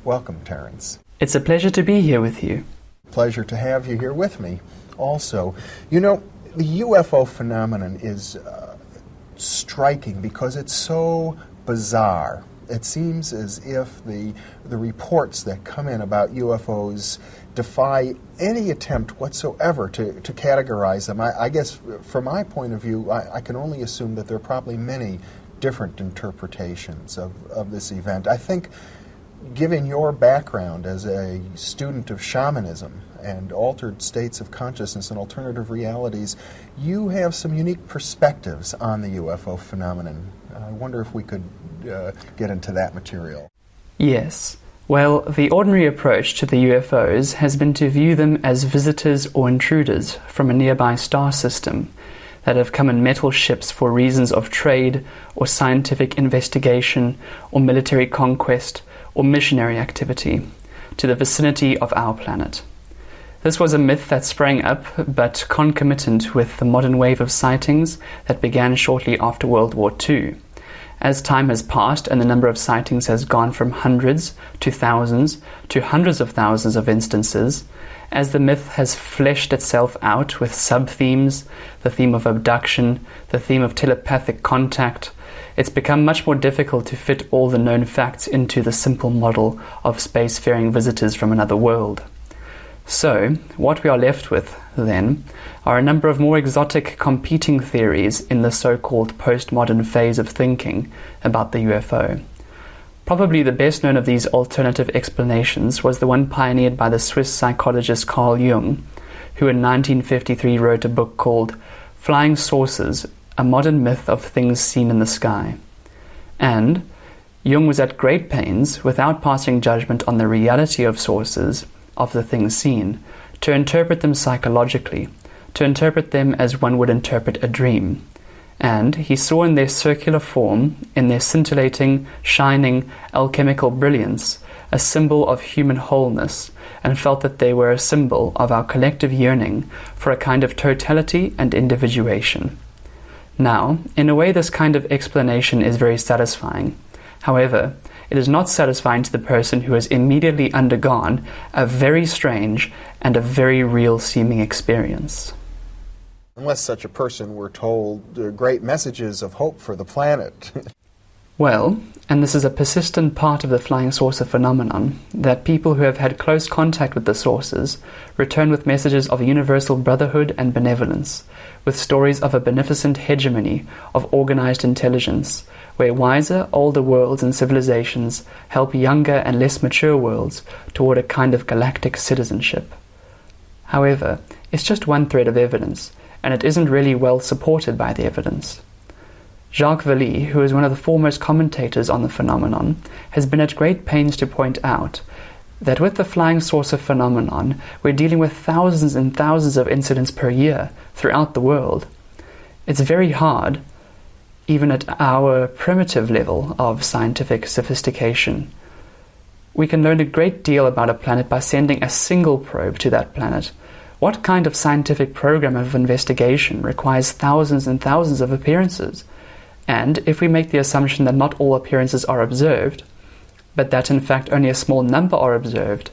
Welcome, Terence. It's a pleasure to be here with you. Pleasure to have you here with me also. You know, the UFO phenomenon is striking because it's so bizarre. It seems as if the reports that come in about UFOs defy any attempt whatsoever to categorize them. I guess from my point of view, I can only assume that there are probably many different interpretations of this event. I think, given your background as a student of shamanism and altered states of consciousness and alternative realities, you have some unique perspectives on the UFO phenomenon. I wonder if we could get into that material. Yes. Well, the ordinary approach to the UFOs has been to view them as visitors or intruders from a nearby star system that have come in metal ships for reasons of trade or scientific investigation or military conquest or missionary activity to the vicinity of our planet. This was a myth that sprang up, but concomitant with the modern wave of sightings that began shortly after World War II. As time has passed and the number of sightings has gone from hundreds to thousands to hundreds of thousands of instances, as the myth has fleshed itself out with sub-themes, the theme of abduction, the theme of telepathic contact, it's become much more difficult to fit all the known facts into the simple model of spacefaring visitors from another world. So, what we are left with, then, are a number of more exotic competing theories in the so-called postmodern phase of thinking about the UFO. Probably the best known of these alternative explanations was the one pioneered by the Swiss psychologist Carl Jung, who in 1953 wrote a book called Flying Saucers, a Modern Myth of Things Seen in the Sky. And Jung was at great pains, without passing judgment on the reality of saucers, of the things seen, to interpret them psychologically, to interpret them as one would interpret a dream. And he saw in their circular form, in their scintillating, shining, alchemical brilliance, a symbol of human wholeness, and felt that they were a symbol of our collective yearning for a kind of totality and individuation. Now, in a way, this kind of explanation is very satisfying. However, it is not satisfying to the person who has immediately undergone a very strange and a very real-seeming experience. Unless such a person were told great messages of hope for the planet. Well, and this is a persistent part of the flying saucer phenomenon, that people who have had close contact with the saucers return with messages of universal brotherhood and benevolence, with stories of a beneficent hegemony of organized intelligence, where wiser, older worlds and civilizations help younger and less mature worlds toward a kind of galactic citizenship. However, it's just one thread of evidence, and it isn't really well supported by the evidence. Jacques Vallée, who is one of the foremost commentators on the phenomenon, has been at great pains to point out that with the flying saucer phenomenon, we're dealing with thousands and thousands of incidents per year throughout the world. It's very hard, even at our primitive level of scientific sophistication. We can learn a great deal about a planet by sending a single probe to that planet. What kind of scientific program of investigation requires thousands and thousands of appearances? And if we make the assumption that not all appearances are observed, but that in fact only a small number are observed,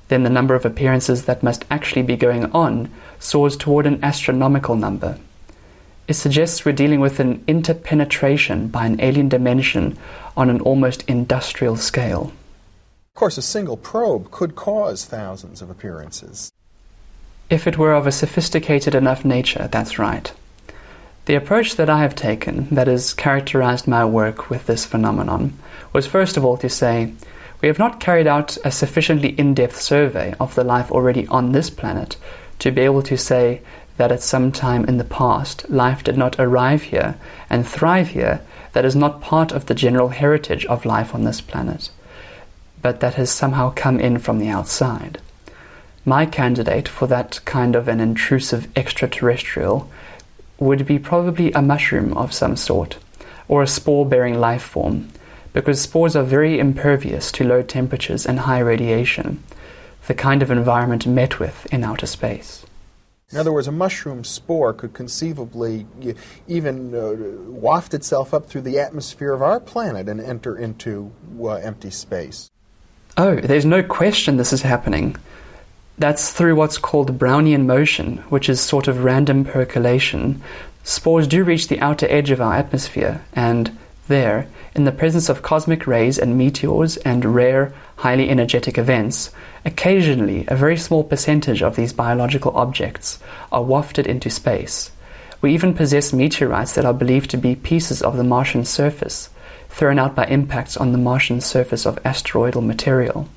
then the number of appearances that must actually be going on soars toward an astronomical number. It suggests we're dealing with an interpenetration by an alien dimension on an almost industrial scale. Of course, a single probe could cause thousands of appearances. If it were of a sophisticated enough nature, that's right. The approach that I have taken, that has characterized my work with this phenomenon, was first of all to say, we have not carried out a sufficiently in-depth survey of the life already on this planet to be able to say that at some time in the past life did not arrive here and thrive here that is not part of the general heritage of life on this planet, but that has somehow come in from the outside. My candidate for that kind of an intrusive extraterrestrial would be probably a mushroom of some sort, or a spore-bearing life form, because spores are very impervious to low temperatures and high radiation, the kind of environment met with in outer space. In other words, a mushroom spore could conceivably even waft itself up through the atmosphere of our planet and enter into empty space. Oh, there's no question this is happening. That's through what's called Brownian motion, which is sort of random percolation. Spores do reach the outer edge of our atmosphere, and there, in the presence of cosmic rays and meteors and rare, highly energetic events, occasionally a very small percentage of these biological objects are wafted into space. We even possess meteorites that are believed to be pieces of the Martian surface, thrown out by impacts on the Martian surface of asteroidal material.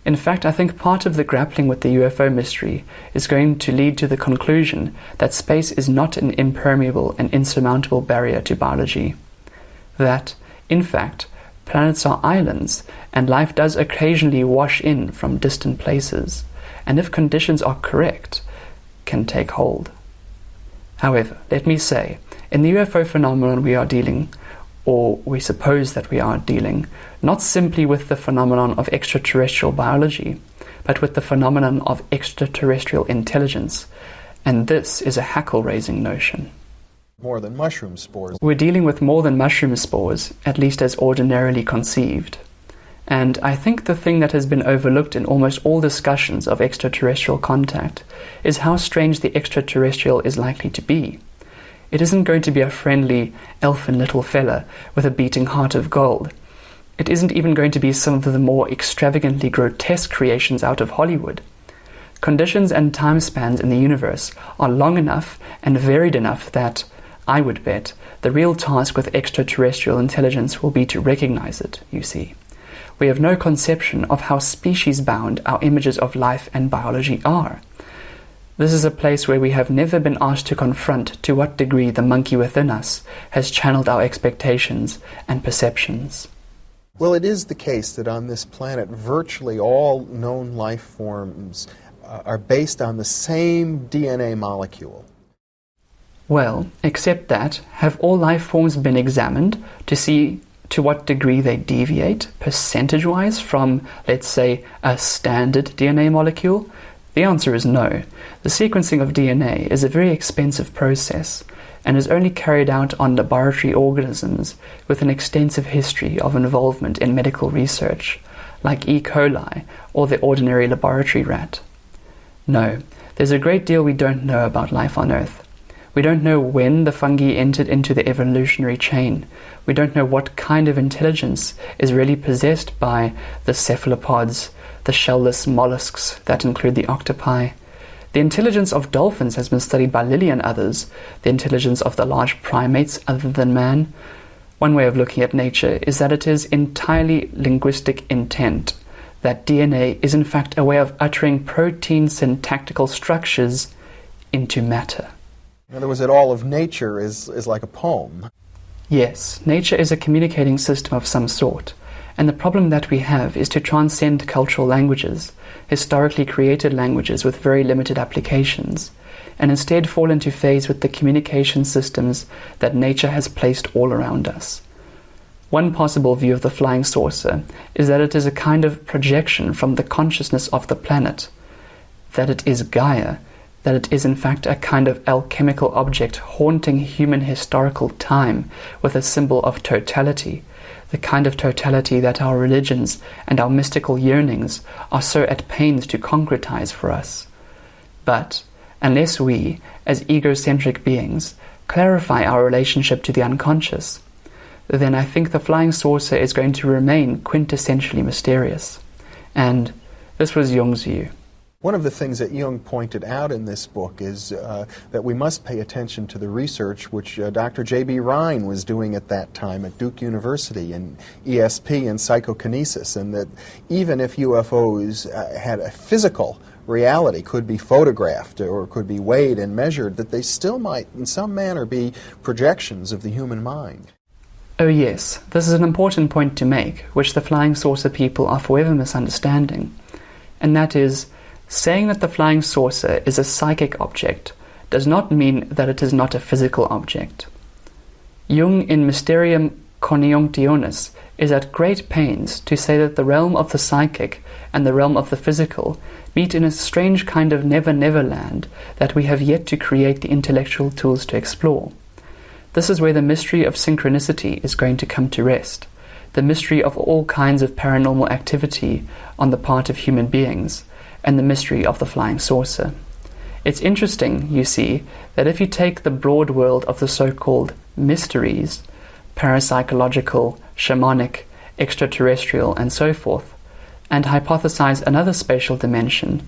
In fact, I think part of the grappling with the UFO mystery is going to lead to the conclusion that space is not an impermeable and insurmountable barrier to biology. That, in fact, planets are islands, and life does occasionally wash in from distant places, and if conditions are correct, can take hold. However, let me say, in the UFO phenomenon we are dealing, or we suppose that we are dealing, not simply with the phenomenon of extraterrestrial biology, but with the phenomenon of extraterrestrial intelligence, and this is a hackle-raising notion. More than mushroom spores. We're dealing with more than mushroom spores, at least as ordinarily conceived. And I think the thing that has been overlooked in almost all discussions of extraterrestrial contact is how strange the extraterrestrial is likely to be. It isn't going to be a friendly, elfin little fella with a beating heart of gold. It isn't even going to be some of the more extravagantly grotesque creations out of Hollywood. Conditions and time spans in the universe are long enough and varied enough that, I would bet, the real task with extraterrestrial intelligence will be to recognize it, you see. We have no conception of how species-bound our images of life and biology are. This is a place where we have never been asked to confront to what degree the monkey within us has channeled our expectations and perceptions. Well, it is the case that on this planet, virtually all known life forms are based on the same DNA molecule. Well, except that, have all life forms been examined to see to what degree they deviate, percentage-wise, from, let's say, a standard DNA molecule? The answer is no. The sequencing of DNA is a very expensive process and is only carried out on laboratory organisms with an extensive history of involvement in medical research, like E. coli or the ordinary laboratory rat. No, there's a great deal we don't know about life on Earth. We don't know when the fungi entered into the evolutionary chain. We don't know what kind of intelligence is really possessed by the cephalopods, the shellless mollusks that include the octopi. The intelligence of dolphins has been studied by Lilly and others, the intelligence of the large primates other than man. One way of looking at nature is that it is entirely linguistic intent, that DNA is in fact a way of uttering protein syntactical structures into matter. In other words, that all of nature is like a poem. Yes, nature is a communicating system of some sort, and the problem that we have is to transcend cultural languages, historically created languages with very limited applications, and instead fall into phase with the communication systems that nature has placed all around us. One possible view of the flying saucer is that it is a kind of projection from the consciousness of the planet, that it is Gaia, that it is in fact a kind of alchemical object haunting human historical time with a symbol of totality, the kind of totality that our religions and our mystical yearnings are so at pains to concretize for us. But unless we, as egocentric beings, clarify our relationship to the unconscious, then I think the flying saucer is going to remain quintessentially mysterious. And this was Jung's view. One of the things that Jung pointed out in this book is that we must pay attention to the research which Dr. J.B. Rhine was doing at that time at Duke University in ESP and psychokinesis, and that even if UFOs had a physical reality, could be photographed or could be weighed and measured, that they still might in some manner be projections of the human mind. Oh yes, this is an important point to make, which the flying saucer people are forever misunderstanding, and that is, saying that the flying saucer is a psychic object does not mean that it is not a physical object. Jung in Mysterium Conjunctionis is at great pains to say that the realm of the psychic and the realm of the physical meet in a strange kind of never-never land that we have yet to create the intellectual tools to explore. This is where the mystery of synchronicity is going to come to rest, the mystery of all kinds of paranormal activity on the part of human beings, and the mystery of the flying saucer. It's interesting, you see, that if you take the broad world of the so-called mysteries, parapsychological, shamanic, extraterrestrial, and so forth, and hypothesize another spatial dimension,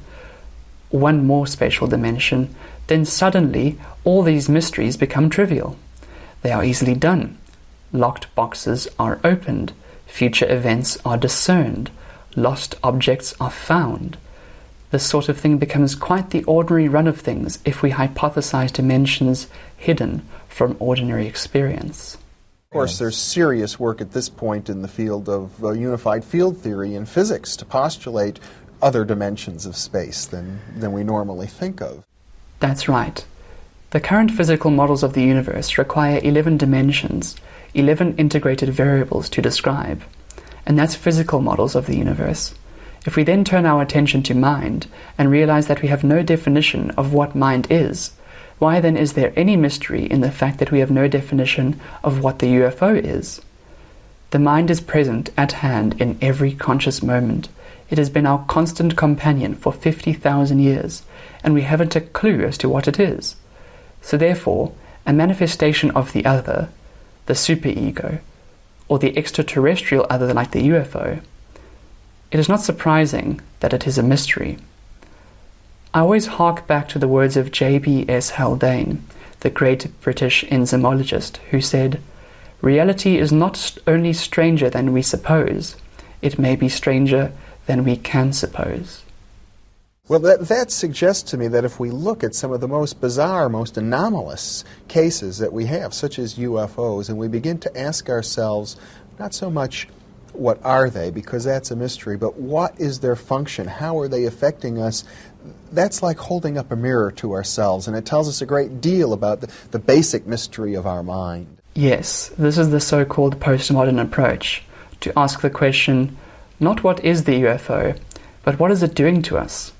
one more spatial dimension, then suddenly all these mysteries become trivial. They are easily done. Locked boxes are opened, future events are discerned, lost objects are found. This sort of thing becomes quite the ordinary run of things if we hypothesize dimensions hidden from ordinary experience. Of course, there's serious work at this point in the field of unified field theory and physics to postulate other dimensions of space than we normally think of. That's right. The current physical models of the universe require 11 dimensions, 11 integrated variables to describe. And that's physical models of the universe. If we then turn our attention to mind and realize that we have no definition of what mind is, why then is there any mystery in the fact that we have no definition of what the UFO is? The mind is present at hand in every conscious moment. It has been our constant companion for 50,000 years, and we haven't a clue as to what it is. So therefore, a manifestation of the other, the superego, or the extraterrestrial other like the UFO, it is not surprising that it is a mystery. I always hark back to the words of J.B.S. Haldane, the great British enzymologist, who said, "Reality is not only stranger than we suppose, it may be stranger than we can suppose." Well, that suggests to me that if we look at some of the most bizarre, most anomalous cases that we have, such as UFOs, and we begin to ask ourselves, not so much what are they, because that's a mystery, but what is their function? How are they affecting us? That's like holding up a mirror to ourselves, and it tells us a great deal about the basic mystery of our mind. Yes, this is the so-called postmodern approach, to ask the question, not what is the UFO, but what is it doing to us?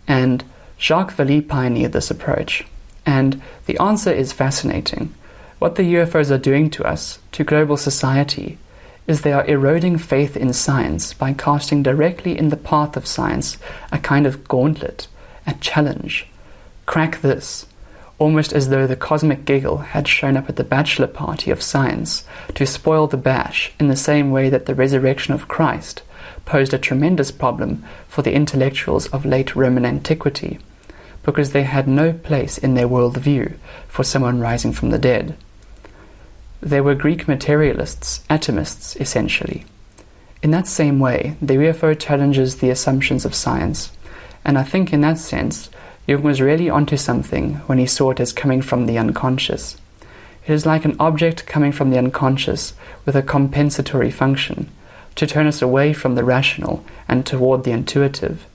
And Jacques Vallée pioneered this approach. And the answer is fascinating. What the UFOs are doing to us, to global society, is they are eroding faith in science by casting directly in the path of science a kind of gauntlet, a challenge. Crack this, almost as though the cosmic giggle had shown up at the bachelor party of science to spoil the bash in the same way that the resurrection of Christ posed a tremendous problem for the intellectuals of late Roman antiquity, because they had no place in their worldview for someone rising from the dead. They were Greek materialists, atomists, essentially. In that same way, the UFO challenges the assumptions of science, and I think in that sense, Jung was really onto something when he saw it as coming from the unconscious. It is like an object coming from the unconscious with a compensatory function, to turn us away from the rational and toward the intuitive,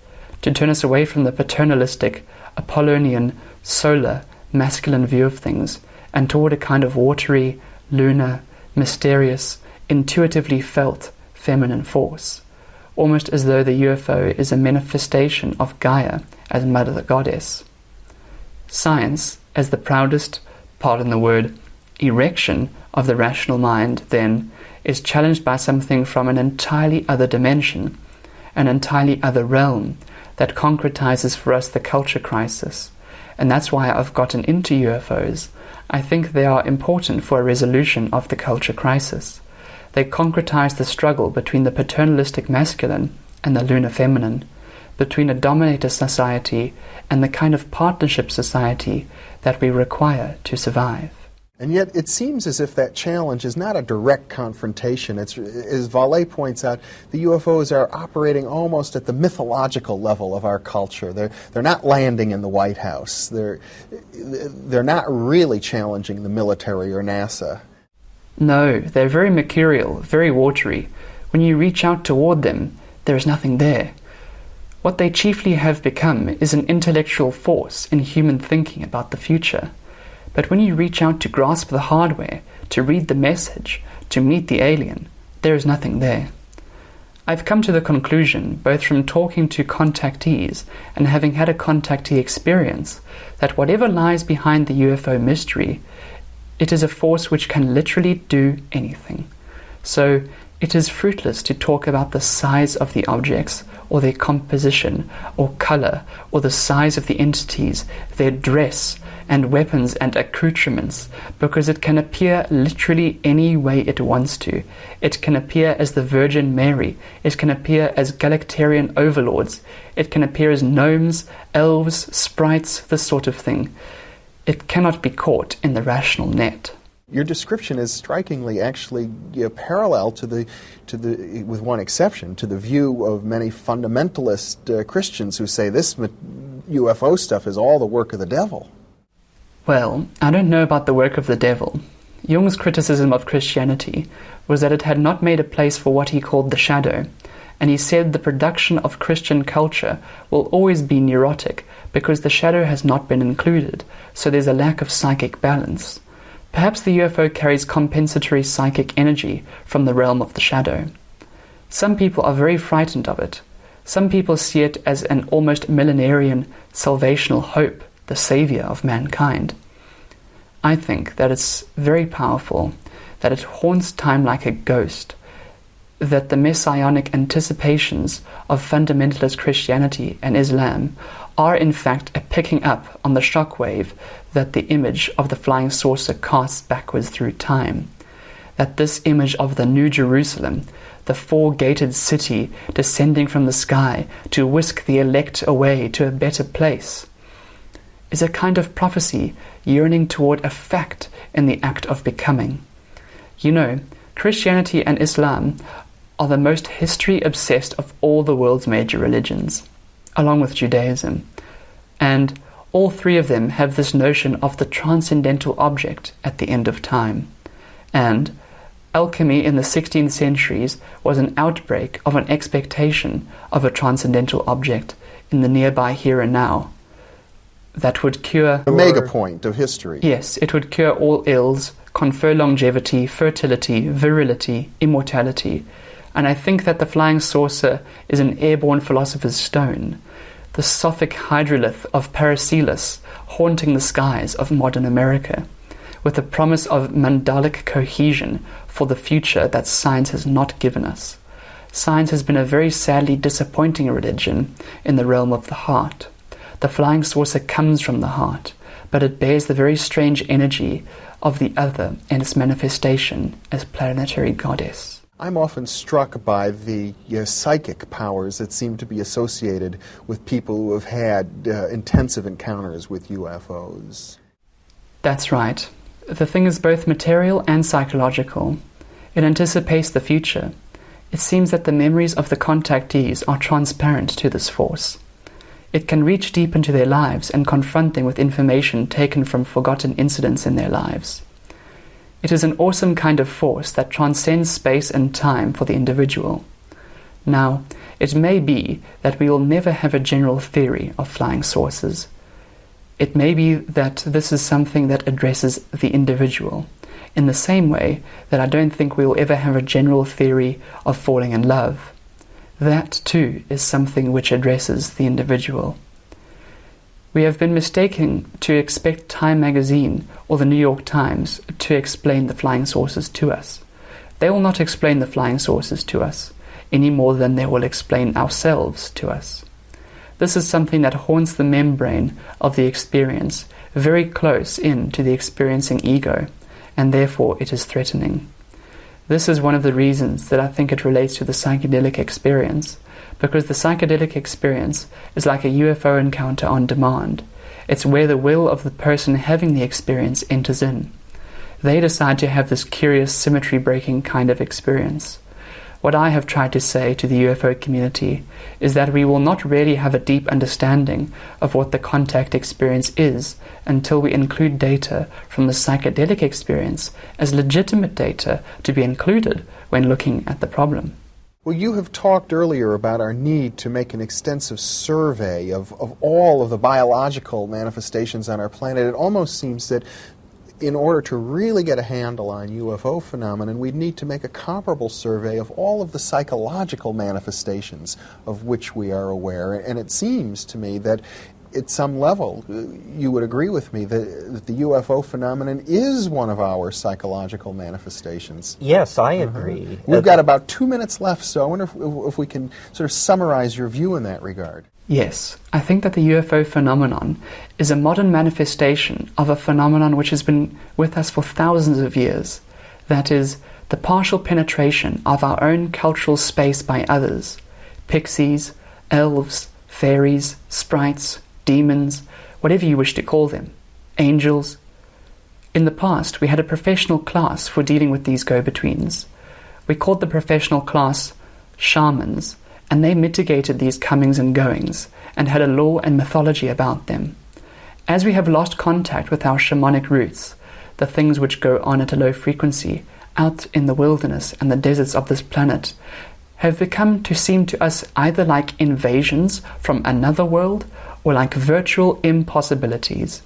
to turn us away from the paternalistic, Apollonian, solar, masculine view of things, and toward a kind of watery, lunar, mysterious, intuitively felt feminine force, almost as though the UFO is a manifestation of Gaia as Mother Goddess. Science, as the proudest, pardon the word, erection of the rational mind, then, is challenged by something from an entirely other dimension, an entirely other realm that concretizes for us the culture crisis. And that's why I've gotten into UFOs. I think they are important for a resolution of the culture crisis. They concretize the struggle between the paternalistic masculine and the lunar feminine, between a dominator society and the kind of partnership society that we require to survive. And yet it seems as if that challenge is not a direct confrontation. It's, as Vallée points out, the UFOs are operating almost at the mythological level of our culture. They're not landing in the White House. They're not really challenging the military or NASA. No, they're very mercurial, very watery. When you reach out toward them, there is nothing there. What they chiefly have become is an intellectual force in human thinking about the future. But when you reach out to grasp the hardware, to read the message, to meet the alien, there is nothing there. I've come to the conclusion, both from talking to contactees and having had a contactee experience, that whatever lies behind the UFO mystery, it is a force which can literally do anything. So, It is fruitless to talk about the size of the objects, or their composition, or color, or the size of the entities, their dress, and weapons and accoutrements, because it can appear literally any way it wants to. It can appear as the Virgin Mary. It can appear as Galactarian overlords. It can appear as gnomes, elves, sprites, this sort of thing. It cannot be caught in the rational net. Your description is strikingly actually parallel to the, with one exception, to the view of many fundamentalist Christians who say this UFO stuff is all the work of the devil. Well, I don't know about the work of the devil. Jung's criticism of Christianity was that it had not made a place for what he called the shadow, and he said the production of Christian culture will always be neurotic because the shadow has not been included, so there's a lack of psychic balance. Perhaps the UFO carries compensatory psychic energy from the realm of the shadow. Some people are very frightened of it. Some people see it as an almost millenarian salvational hope, the savior of mankind. I think that it's very powerful, that it haunts time like a ghost, that the messianic anticipations of fundamentalist Christianity and Islam are in fact a picking up on the shockwave that the image of the flying saucer casts backwards through time, that this image of the New Jerusalem, the four-gated city descending from the sky to whisk the elect away to a better place, is a kind of prophecy yearning toward a fact in the act of becoming. You know, Christianity and Islam are the most history-obsessed of all the world's major religions, along with Judaism, and all three of them have this notion of the transcendental object at the end of time. And alchemy in the 16th centuries was an outbreak of an expectation of a transcendental object in the nearby here and now that would cure... The mega point of history. Yes, it would cure all ills, confer longevity, fertility, virility, immortality. And I think that the flying saucer is an airborne philosopher's stone, the Sophic hydrolith of Paracelsus haunting the skies of modern America, with the promise of mandalic cohesion for the future that science has not given us. Science has been a very sadly disappointing religion in the realm of the heart. The flying saucer comes from the heart, but it bears the very strange energy of the other in its manifestation as planetary goddess. I'm often struck by the psychic powers that seem to be associated with people who have had intensive encounters with UFOs. That's right. The thing is both material and psychological. It anticipates the future. It seems that the memories of the contactees are transparent to this force. It can reach deep into their lives and confront them with information taken from forgotten incidents in their lives. It is an awesome kind of force that transcends space and time for the individual. Now, it may be that we will never have a general theory of flying saucers. It may be that this is something that addresses the individual, in the same way that I don't think we will ever have a general theory of falling in love. That, too, is something which addresses the individual. We have been mistaken to expect Time magazine or the New York Times to explain the flying saucers to us. They will not explain the flying saucers to us, any more than they will explain ourselves to us. This is something that haunts the membrane of the experience, very close in to the experiencing ego, and therefore it is threatening. This is one of the reasons that I think it relates to the psychedelic experience, because the psychedelic experience is like a UFO encounter on demand. It's where the will of the person having the experience enters in. They decide to have this curious symmetry-breaking kind of experience. What I have tried to say to the UFO community is that we will not really have a deep understanding of what the contact experience is until we include data from the psychedelic experience as legitimate data to be included when looking at the problem. Well, you have talked earlier about our need to make an extensive survey of all of the biological manifestations on our planet. It almost seems that in order to really get a handle on UFO phenomenon, we'd need to make a comparable survey of all of the psychological manifestations of which we are aware. And it seems to me that at some level, you would agree with me that the UFO phenomenon is one of our psychological manifestations. Yes, I agree. We've got about 2 minutes left, so I wonder if we can sort of summarize your view in that regard. Yes, I think that the UFO phenomenon is a modern manifestation of a phenomenon which has been with us for thousands of years. That is, the partial penetration of our own cultural space by others, pixies, elves, fairies, sprites, demons, whatever you wish to call them, angels. In the past, we had a professional class for dealing with these go-betweens. We called the professional class shamans, and they mitigated these comings and goings, and had a lore and mythology about them. As we have lost contact with our shamanic roots, the things which go on at a low frequency, out in the wilderness and the deserts of this planet, have become to seem to us either like invasions from another world or like virtual impossibilities.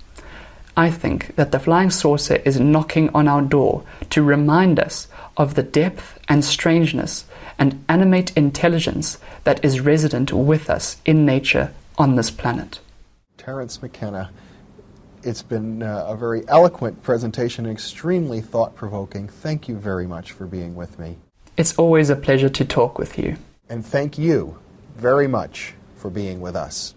I think that the flying saucer is knocking on our door to remind us of the depth and strangeness and animate intelligence that is resident with us in nature on this planet. Terence McKenna, it's been a very eloquent presentation, extremely thought-provoking. Thank you very much for being with me. It's always a pleasure to talk with you. And thank you very much for being with us.